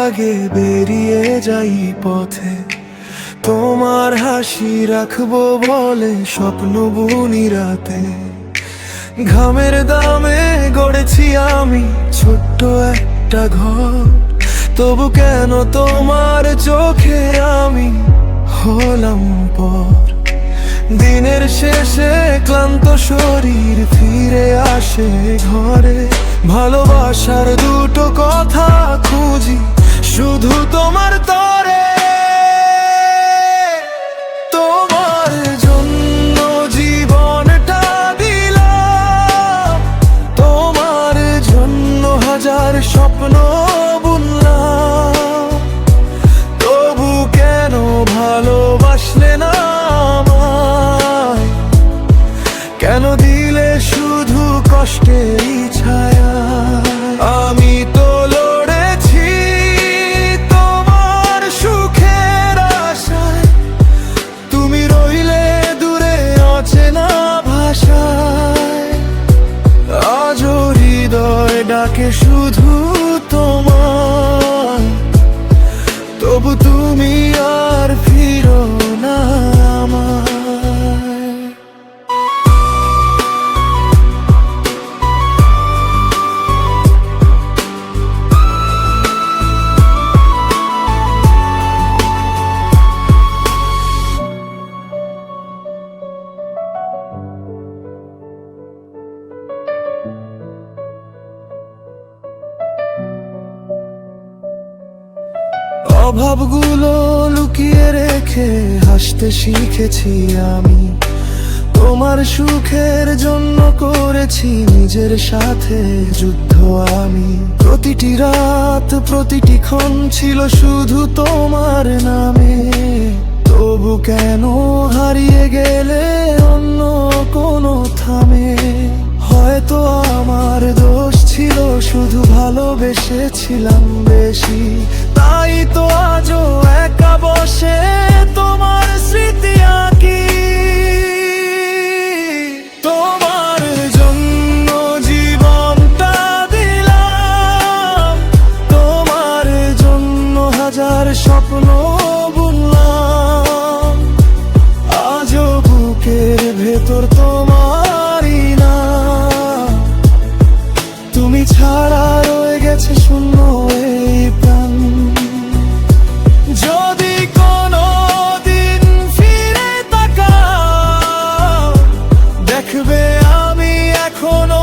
আগে বেরিয়ে যাই পথে, তোমার হাসি রাখবো বলে স্বপ্ন বুনি রাতে। ঘামের দামে গড়েছি আমি ছোট্ট একটা ঘর, তবু কেন তোমার চোখে আমি হলাম পর। দিনের শেষে ক্লান্ত শরীর ফিরে আসে ঘরে, ভালোবাসার দুটো কথা খুঁজি শুধু তোমার তরে। তোমার জন্য জীবনটা দিলাম, তোমার জন্য হাজার স্বপ্ন বুনলাম, তবু কেন ভালোবাসলে না আমায়? কেন দিলে শুধু কষ্টেরই ছায়া? আমি তো লড়েছি তোমার সুখের আশায়, তুমি রইলে দূরে অচেনা ভাষায়। আজও হৃদয় ডাকে শুধু তোমায়, তবু তুমি আর ফিরো না আমায়। অভাবগুলো লুকিয়ে রেখে হাসতে শিখেছি আমি, তোমার সুখের জন্য করেছি নিজের সাথে যুদ্ধ আমি। প্রতিটি রাত প্রতিটি ক্ষণ ছিল শুধু তোমার নামে, তবু কেন হারিয়ে গেলে অন্য কোনো থামে? হয়তো আমার দোষ ছিল, শুধু ভালোবেসেছিলাম বেশি, তাই তো আজও একা বসে তোমার স্মৃতি আঁকি। তোমার জন্য জীবনটা দিলাম, তোমার জন্য হাজার স্বপ্ন বুনলাম, আজও বুকের ভেতর তোমারই না। তুমি ছাড়া রয়ে গেছে শূন্য এই প্রাণ। যদি কোনো দিন ফিরে তাকাও, দেখবে আমি এখনো